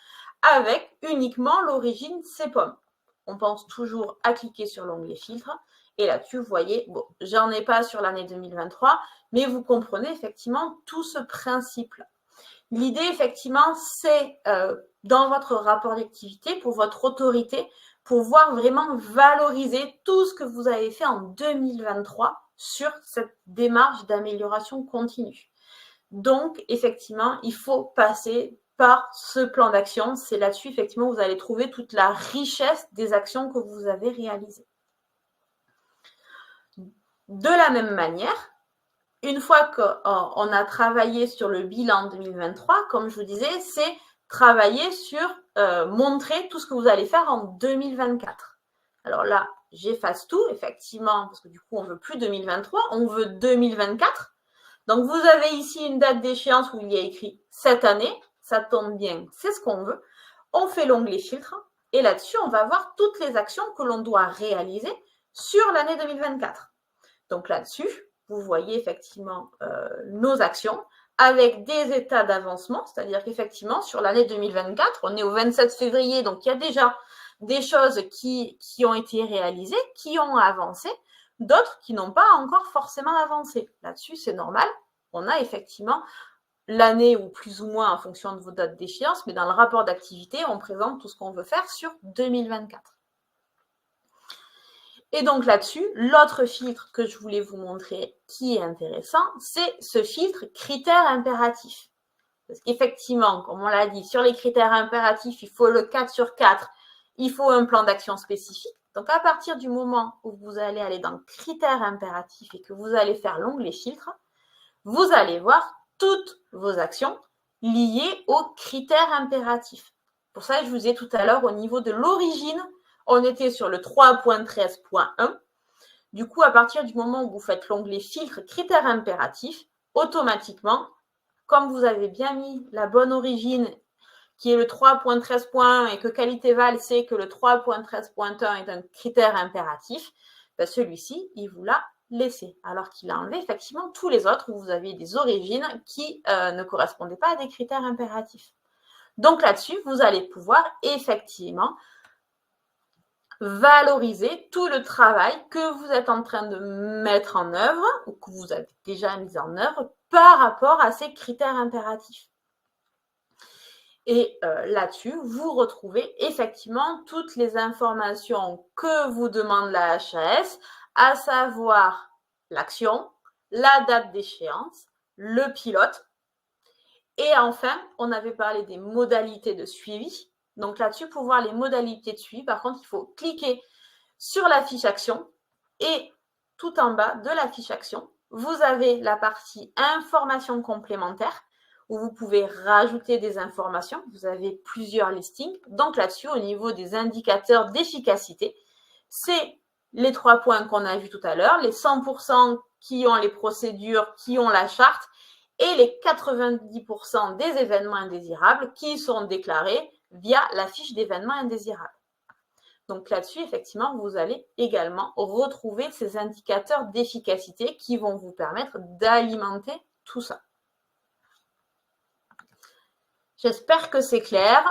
avec uniquement l'origine CPOM. On pense toujours à cliquer sur l'onglet filtre. Et là-dessus, vous voyez, bon, j'en ai pas sur l'année 2023, mais vous comprenez effectivement tout ce principe-là. L'idée, effectivement, c'est dans votre rapport d'activité, pour votre autorité, pour voir vraiment valoriser tout ce que vous avez fait en 2023 sur cette démarche d'amélioration continue. Donc, effectivement, il faut passer par ce plan d'action. C'est là-dessus, effectivement, vous allez trouver toute la richesse des actions que vous avez réalisées. De la même manière, une fois qu'on a travaillé sur le bilan 2023, comme je vous disais, c'est travailler sur montrer tout ce que vous allez faire en 2024. Alors là, j'efface tout, effectivement, parce que du coup, on ne veut plus 2023, on veut 2024. Donc, vous avez ici une date d'échéance où il y a écrit cette année. Ça tombe bien, c'est ce qu'on veut. On fait l'onglet filtre et là-dessus, on va voir toutes les actions que l'on doit réaliser sur l'année 2024. Donc là-dessus, vous voyez effectivement nos actions avec des états d'avancement, c'est-à-dire qu'effectivement, sur l'année 2024, on est au 27 février, donc il y a déjà des choses qui ont été réalisées, qui ont avancé, d'autres qui n'ont pas encore forcément avancé. Là-dessus, c'est normal. On a effectivement l'année ou plus ou moins en fonction de vos dates d'échéance, mais dans le rapport d'activité, on présente tout ce qu'on veut faire sur 2024. Et donc là-dessus, l'autre filtre que je voulais vous montrer qui est intéressant, c'est ce filtre critères impératifs. Parce qu'effectivement, comme on l'a dit, sur les critères impératifs, il faut le 4 sur 4, il faut un plan d'action spécifique. Donc à partir du moment où vous allez aller dans critères impératifs et que vous allez faire l'onglet filtre, vous allez voir toutes vos actions liées aux critères impératifs. Pour ça, je vous ai tout à l'heure au niveau de l'origine, on était sur le 3.13.1. Du coup, à partir du moment où vous faites l'onglet filtre critères impératifs, automatiquement, comme vous avez bien mis la bonne origine qui est le 3.13.1 et que Qualitéval sait que le 3.13.1 est un critère impératif, ben celui-ci, il vous l'a laissé. Alors qu'il a enlevé effectivement tous les autres où vous aviez des origines qui ne correspondaient pas à des critères impératifs. Donc là-dessus, vous allez pouvoir effectivement valoriser tout le travail que vous êtes en train de mettre en œuvre ou que vous avez déjà mis en œuvre par rapport à ces critères impératifs. Et là-dessus, vous retrouvez effectivement toutes les informations que vous demande la HAS, à savoir l'action, la date d'échéance, le pilote. Et enfin, on avait parlé des modalités de suivi. Donc là-dessus, pour voir les modalités de suivi, par contre, il faut cliquer sur la fiche action et tout en bas de la fiche action, vous avez la partie informations complémentaires où vous pouvez rajouter des informations. Vous avez plusieurs listings. Donc là-dessus, au niveau des indicateurs d'efficacité, c'est les 3 points qu'on a vus tout à l'heure, les 100% qui ont les procédures, qui ont la charte, et les 90% des événements indésirables qui sont déclarés via la fiche d'événements indésirables. Donc là-dessus, effectivement, vous allez également retrouver ces indicateurs d'efficacité qui vont vous permettre d'alimenter tout ça. J'espère que c'est clair.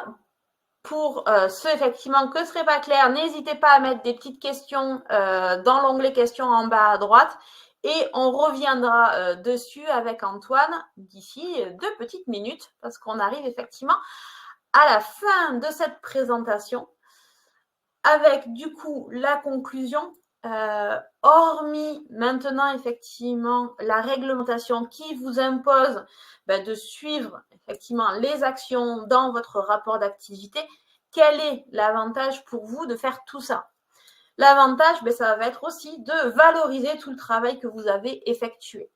Pour ceux effectivement que ce ne serait pas clair, n'hésitez pas à mettre des petites questions dans l'onglet questions en bas à droite et on reviendra dessus avec Antoine d'ici 2 petites minutes parce qu'on arrive effectivement à la fin de cette présentation avec du coup la conclusion. Hormis maintenant effectivement la réglementation qui vous impose de suivre effectivement les actions dans votre rapport d'activité, quel est l'avantage pour vous de faire tout ça? L'avantage, ça va être aussi de valoriser tout le travail que vous avez effectué.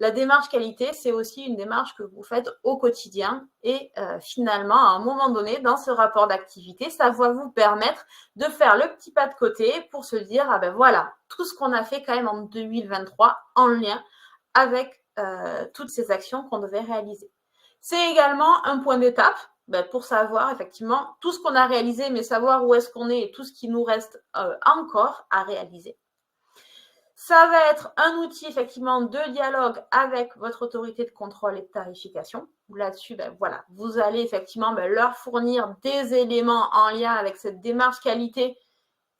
La démarche qualité, c'est aussi une démarche que vous faites au quotidien et finalement, à un moment donné, dans ce rapport d'activité, ça va vous permettre de faire le petit pas de côté pour se dire, ah ben voilà, tout ce qu'on a fait quand même en 2023 en lien avec toutes ces actions qu'on devait réaliser. C'est également un point d'étape pour savoir effectivement tout ce qu'on a réalisé, mais savoir où est-ce qu'on est et tout ce qui nous reste encore à réaliser. Ça va être un outil effectivement de dialogue avec votre autorité de contrôle et de tarification. Là-dessus, voilà, vous allez effectivement leur fournir des éléments en lien avec cette démarche qualité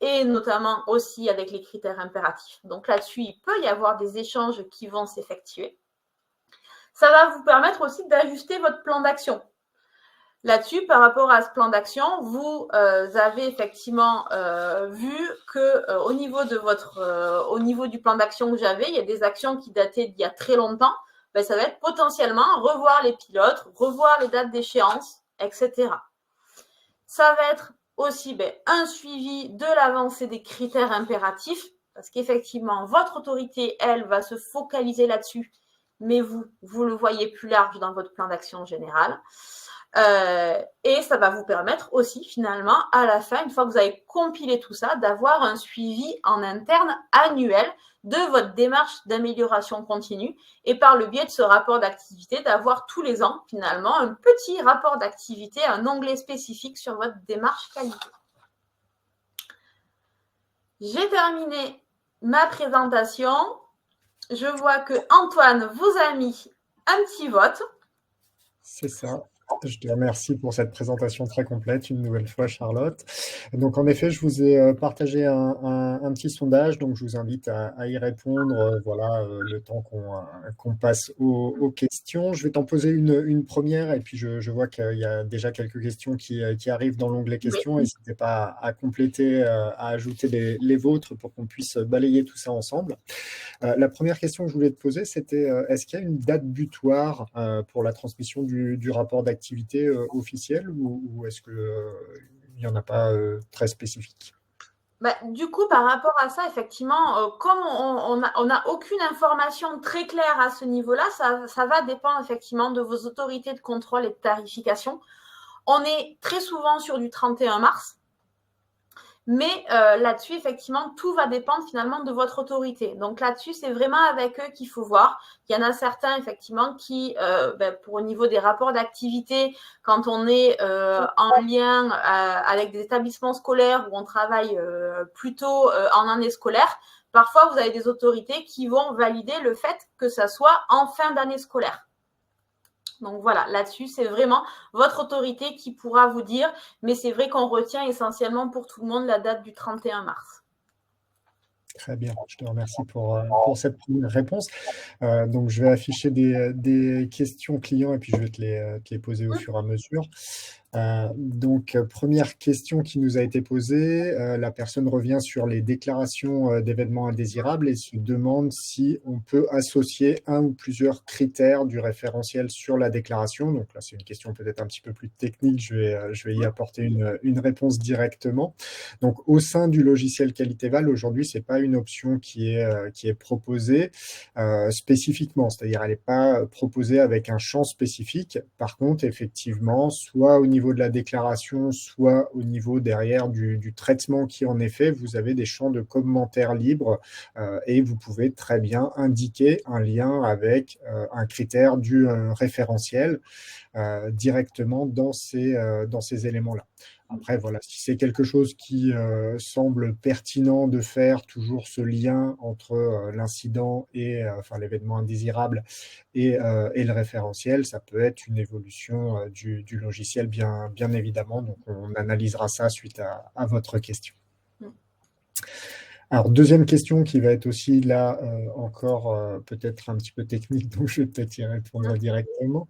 et notamment aussi avec les critères impératifs. Donc là-dessus, il peut y avoir des échanges qui vont s'effectuer. Ça va vous permettre aussi d'ajuster votre plan d'action. Là-dessus, par rapport à ce plan d'action, vous avez effectivement vu que au niveau du plan d'action que j'avais, il y a des actions qui dataient d'il y a très longtemps. Ça va être potentiellement revoir les pilotes, revoir les dates d'échéance, etc. Ça va être aussi un suivi de l'avancée des critères impératifs, parce qu'effectivement, votre autorité, elle, va se focaliser là-dessus, mais vous le voyez plus large dans votre plan d'action général. Et ça va vous permettre aussi finalement à la fin, une fois que vous avez compilé tout ça, d'avoir un suivi en interne annuel de votre démarche d'amélioration continue et par le biais de ce rapport d'activité, d'avoir tous les ans finalement un petit rapport d'activité, un onglet spécifique sur votre démarche qualité. J'ai terminé ma présentation. Je vois que Antoine vous a mis un petit vote. C'est ça. Je te remercie pour cette présentation très complète, une nouvelle fois, Charlotte. Donc, en effet, je vous ai partagé un petit sondage, donc je vous invite à y répondre, voilà, le temps qu'on passe aux questions. Je vais t'en poser une première, et puis je vois qu'il y a déjà quelques questions qui arrivent dans l'onglet questions. Oui. N'hésitez pas à compléter, à ajouter les vôtres pour qu'on puisse balayer tout ça ensemble. La première question que je voulais te poser, c'était est-ce qu'il y a une date butoir pour la transmission du rapport d'activité officiel ou est-ce qu'il n'y en a pas très spécifique? Du coup, par rapport à ça, effectivement, comme on n'a aucune information très claire à ce niveau-là, ça va dépendre effectivement de vos autorités de contrôle et de tarification. On est très souvent sur du 31 mars. Mais là-dessus, effectivement, tout va dépendre finalement de votre autorité. Donc là-dessus, c'est vraiment avec eux qu'il faut voir. Il y en a certains, effectivement, qui, pour au niveau des rapports d'activité, quand on est en lien avec des établissements scolaires où on travaille plutôt en année scolaire, parfois, vous avez des autorités qui vont valider le fait que ça soit en fin d'année scolaire. Donc voilà, là-dessus, c'est vraiment votre autorité qui pourra vous dire, mais c'est vrai qu'on retient essentiellement pour tout le monde la date du 31 mars. Très bien, je te remercie pour cette première réponse. Donc, je vais afficher des questions clients et puis je vais te les poser au fur et à mesure. Donc, première question qui nous a été posée, la personne revient sur les déclarations d'événements indésirables et se demande si on peut associer un ou plusieurs critères du référentiel sur la déclaration. Donc là, c'est une question peut-être un petit peu plus technique, je vais y apporter une réponse directement. Donc, au sein du logiciel Qualitéval, aujourd'hui, ce n'est pas une option qui est proposée spécifiquement, c'est-à-dire elle n'est pas proposée avec un champ spécifique. Par contre, effectivement, soit au niveau de la déclaration, soit au niveau derrière du traitement qui en est fait, vous avez des champs de commentaires libres et vous pouvez très bien indiquer un lien avec un critère du référentiel directement dans ces éléments-là. Après, voilà, si c'est quelque chose qui semble pertinent de faire, toujours ce lien entre l'incident et enfin, l'événement indésirable et le référentiel, ça peut être une évolution du logiciel, bien évidemment. Donc, on analysera ça suite à votre question. Alors, deuxième question qui va être aussi là encore peut-être un petit peu technique, donc je vais peut-être y répondre directement.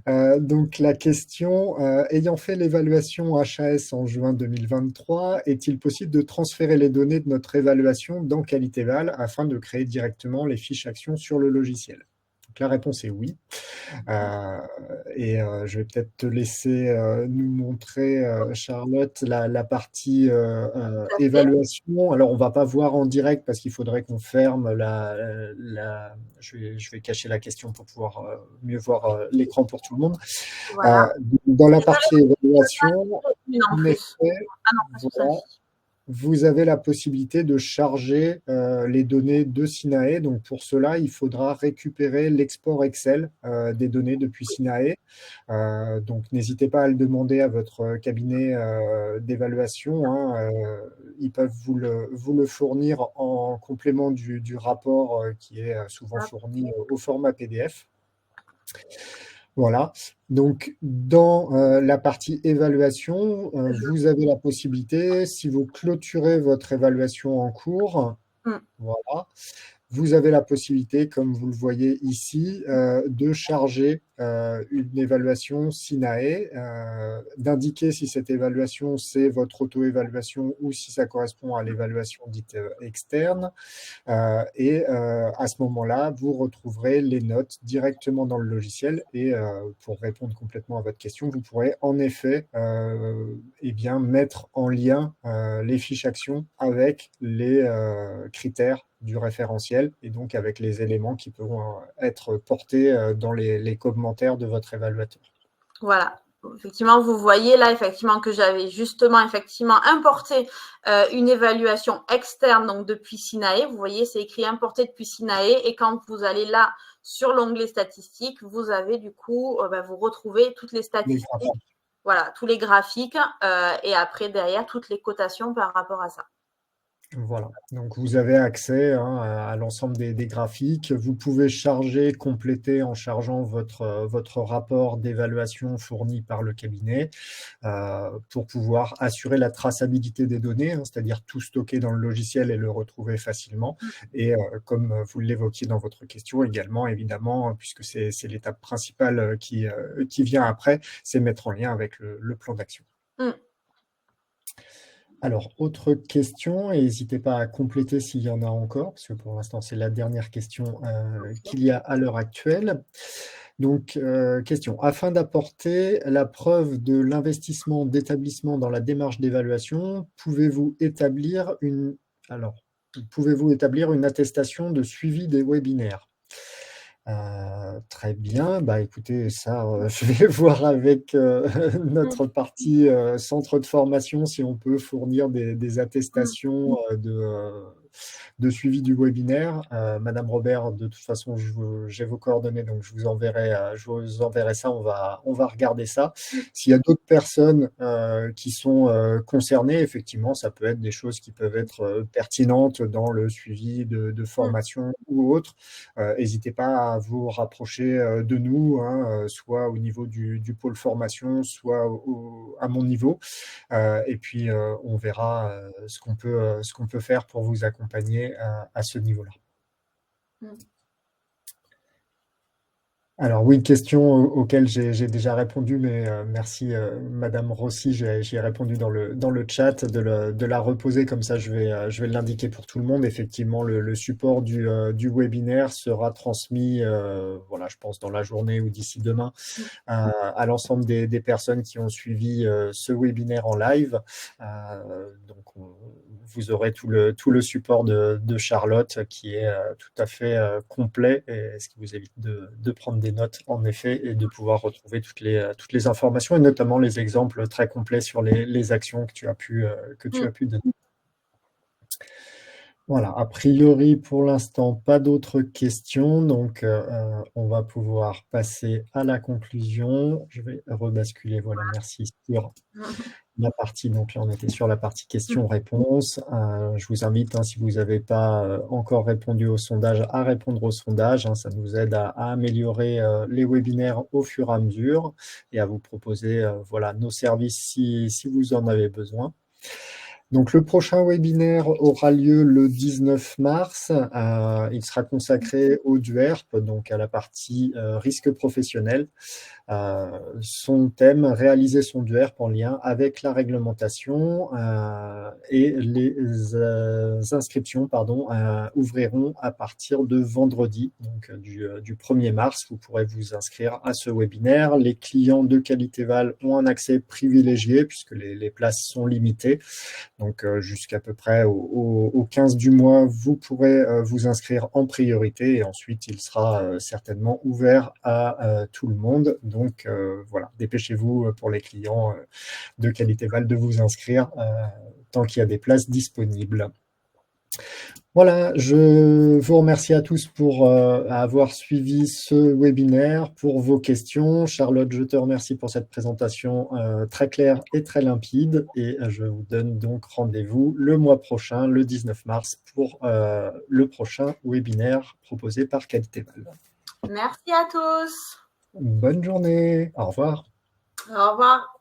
Donc la question, ayant fait l'évaluation HAS en juin 2023, est-il possible de transférer les données de notre évaluation dans Qualitéval afin de créer directement les fiches actions sur le logiciel? Donc la réponse est oui. Et je vais peut-être te laisser nous montrer, Charlotte, la partie évaluation. Alors, on ne va pas voir en direct parce qu'il faudrait qu'on ferme je vais cacher la question pour pouvoir mieux voir l'écran pour tout le monde. Voilà. Dans la partie évaluation, En en plus. effet, voilà, vous avez la possibilité de charger les données de Sinae. Donc, pour cela, il faudra récupérer l'export Excel des données depuis Sinae. Donc, n'hésitez pas à le demander à votre cabinet d'évaluation. Hein. Ils peuvent vous le fournir en complément du rapport qui est souvent fourni au format PDF. Voilà, donc dans la partie évaluation, vous avez la possibilité, si vous clôturez votre évaluation en cours, voilà, vous avez la possibilité, comme vous le voyez ici, de charger une évaluation Sinae, d'indiquer si cette évaluation, c'est votre auto-évaluation ou si ça correspond à l'évaluation dite externe. Et à ce moment-là, vous retrouverez les notes directement dans le logiciel. Et pour répondre complètement à votre question, vous pourrez en effet eh bien, mettre en lien les fiches actions avec les critères du référentiel et donc avec les éléments qui pourront être portés dans les commentaires de votre évaluateur. Voilà. Effectivement, vous voyez là effectivement que j'avais justement importé une évaluation externe donc depuis Sinae. Vous voyez, c'est écrit importé depuis Sinae et quand vous allez là sur l'onglet statistiques, vous avez du coup, vous retrouvez toutes les statistiques, voilà, tous les graphiques et après derrière toutes les cotations par rapport à ça. Voilà, donc vous avez accès à l'ensemble des graphiques. Vous pouvez charger, compléter en chargeant votre rapport d'évaluation fourni par le cabinet pour pouvoir assurer la traçabilité des données, hein, c'est-à-dire tout stocker dans le logiciel et le retrouver facilement. Et comme vous l'évoquiez dans votre question également, évidemment, puisque c'est l'étape principale qui vient après, c'est mettre en lien avec le plan d'action. Alors, autre question, et n'hésitez pas à compléter s'il y en a encore, parce que pour l'instant, c'est la dernière question qu'il y a à l'heure actuelle. Donc, question. Afin d'apporter la preuve de l'investissement d'établissement dans la démarche d'évaluation, pouvez-vous établir une attestation de suivi des webinaires? Très bien, écoutez, ça, je vais voir avec notre partie centre de formation si on peut fournir des attestations de suivi du webinaire. Madame Robert, de toute façon, j'ai vos coordonnées, donc je vous enverrai ça. On va regarder ça. S'il y a d'autres personnes qui sont concernées, effectivement, ça peut être des choses qui peuvent être pertinentes dans le suivi de formation ou autre. N'hésitez pas à vous rapprocher de nous, hein, soit au niveau du pôle formation, soit à mon niveau. Et puis, on verra ce qu'on peut faire pour vous accompagner à ce niveau-là. Alors oui, question auxquelles j'ai déjà répondu, mais merci Madame Rossi, j'y ai répondu dans le chat de la reposer, comme ça je vais l'indiquer pour tout le monde. Effectivement, le support du webinaire sera transmis, voilà, je pense dans la journée ou d'ici demain, à l'ensemble des personnes qui ont suivi ce webinaire en live. Donc vous aurez tout le support de Charlotte qui est tout à fait complet, et ce qui vous évite de prendre des notes en effet et de pouvoir retrouver toutes les informations et notamment les exemples très complets sur les actions que tu as pu donner. Voilà, a priori pour l'instant pas d'autres questions, donc on va pouvoir passer à la conclusion. Je vais rebasculer, voilà, merci, sur la partie, donc là on était sur la partie questions-réponses. Je vous invite, hein, si vous n'avez pas encore répondu au sondage, à répondre au sondage, hein, ça nous aide à améliorer les webinaires au fur et à mesure et à vous proposer voilà, nos services si vous en avez besoin. Donc, le prochain webinaire aura lieu le 19 mars. Il sera consacré au DUERP, donc à la partie risque professionnel. Son thème, réaliser son DUERP en lien avec la réglementation, et les inscriptions ouvriront à partir de vendredi, donc du 1er mars. Vous pourrez vous inscrire à ce webinaire. Les clients de Qualitéval ont un accès privilégié puisque les places sont limitées. Donc, jusqu'à peu près au 15 du mois, vous pourrez vous inscrire en priorité et ensuite, il sera certainement ouvert à tout le monde. Donc, voilà, dépêchez-vous pour les clients de Qualitéval de vous inscrire tant qu'il y a des places disponibles. Voilà, je vous remercie à tous pour avoir suivi ce webinaire, pour vos questions. Charlotte, je te remercie pour cette présentation très claire et très limpide. Et je vous donne donc rendez-vous le mois prochain, le 19 mars, pour le prochain webinaire proposé par Qualitéval. Merci à tous. Bonne journée. Au revoir. Au revoir.